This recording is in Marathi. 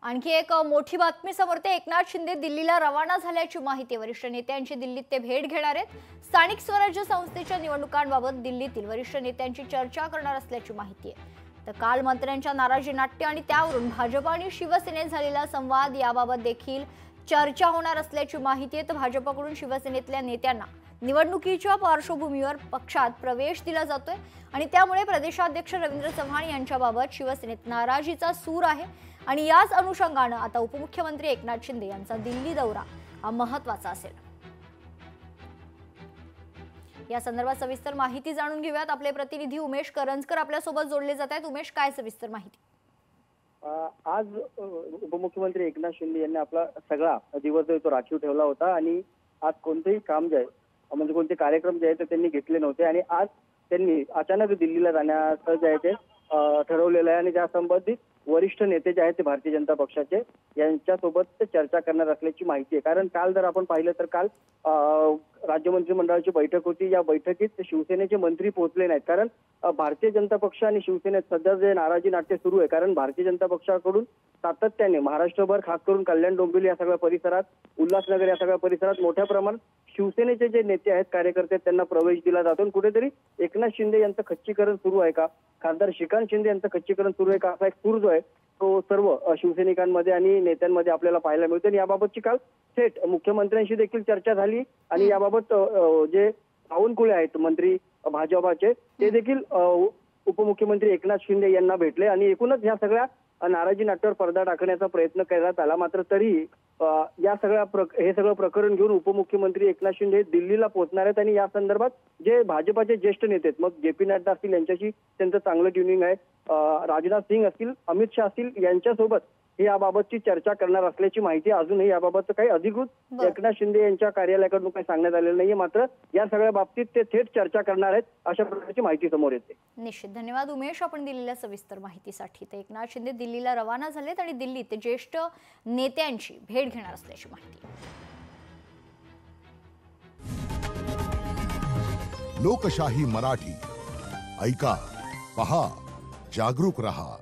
आणखी एक मोठी बातमी समोर येते। एकनाथ शिंदे दिल्लीला रवाना झाल्याची माहिती। वरिष्ठ नेत्यांची दिल्लीत ते भेट घेणार आहेत। स्थानिक स्वराज्य संस्थेच्या निवडणुकांबाबत दिल्लीतील वरिष्ठ नेत्यांची चर्चा करणार असल्याची माहिती आहे। तर काल मंत्र्यांच्या नाराजी नाट्य आणि त्यावरून भाजप आणि शिवसेनेत झालेला संवाद याबाबत देखील चर्चा होणार असल्याची माहिती आहे। तर भाजपकडून शिवसेनेतल्या नेत्यांना निवडणुकीच्या पार्श्वभूमीवर पक्षात प्रवेश दिला जातोय आणि त्यामुळे प्रदेशाध्यक्ष रवींद्र चव्हाण यांच्याबाबत शिवसेनेत नाराजीचा सूर आहे आणि याच अनुषंगाने आता उपमुख्यमंत्री एकनाथ शिंदे यांचा दिल्ली दौरा हा महत्त्वाचा असेल। या संदर्भात सविस्तर माहिती जाणून घेऊयात। आपले प्रतिनिधी उमेश करंजकर आपल्या सोबत जोडले जात आहेत। उमेश, काय सविस्तर माहिती? आज उपमुख्यमंत्री एकनाथ शिंदे यांनी आपला सगळा दिवस जो तो राखीव ठेवला होता आणि आज कोणतेही काम जे आहे म्हणजे कोणते कार्यक्रम जे आहेत ते त्यांनी घेतले नव्हते आणि आज त्यांनी अचानक दिल्लीला जाण्याचं जे आहे ते ठरवलेलं आहे आणि त्या संबंधित वरिष्ठ नेते जे आहेत ते भारतीय जनता पक्षाचे यांच्यासोबत ते चर्चा करणार असल्याची माहिती आहे। कारण काल जर आपण पाहिलं तर काल राज्य मंत्रिमंडळाची बैठक होती। या बैठकीत शिवसेनेचे मंत्री पोहोचले नाहीत कारण भारतीय जनता पक्ष आणि शिवसेनेत सध्या जे नाराजी नाट्य सुरू आहे। कारण भारतीय जनता पक्षाकडून सातत्याने महाराष्ट्रभर खास करून कल्याण डोंबिवली या सगळ्या परिसरात, उल्हासनगर या सगळ्या परिसरात मोठ्या प्रमाणात शिवसेनेचे जे नेते आहेत, कार्यकर्ते आहेत, त्यांना प्रवेश दिला जातो। कुठेतरी एकनाथ शिंदे यांचं खच्चीकरण सुरू आहे का, खासदार श्रीकांत शिंदे यांचं खच्चीकरण सुरू आहे का, असा एक सूर जो आहे तो सर्व शिवसैनिकांमध्ये आणि नेत्यांमध्ये आपल्याला पाहायला मिळतो। आणि याबाबतची काल थेट मुख्यमंत्र्यांशी देखील चर्चा झाली आणि याबाबत जे बावनकुळे आहेत मंत्री भाजपाचे ते देखील उपमुख्यमंत्री एकनाथ शिंदे यांना भेटले आणि एकूणच ह्या सगळ्या नाराजी नाट्यावर पडदा टाकण्याचा प्रयत्न करण्यात आला। मात्र तरीही या सगळ्या हे सगळं प्रकरण घेऊन उपमुख्यमंत्री एकनाथ शिंदे दिल्लीला पोहोचणार आहेत आणि या संदर्भात जे भाजपाचे ज्येष्ठ नेते आहेत, मग जे पी नड्डा असतील यांच्याशी त्यांचं चांगलं ट्युनिंग आहे, राजनाथ सिंग असतील, अमित शाह असतील यांच्यासोबत हे याबाबतची चर्चा करणार असल्याची माहिती अजूनही याबाबत काही अधिकृत एकनाथ शिंदे यांच्या कार्यालयाकडून काही सांगण्यात आलेलं नाहीये। मात्र या सगळ्या बाबतीत ते थेट चर्चा करणार आहेत अशा प्रकारची माहिती समोर येते। निश्चित धन्यवाद उमेश, आपण दिलेल्या सविस्तर माहितीसाठी। तर एकनाथ शिंदे दिल्लीला रवाना झालेत आणि दिल्लीत ज्येष्ठ नेत्यांची भेट घेणार असल्याची माहिती। लोकशाही मराठी ऐका, पहा, जागरूक रहा।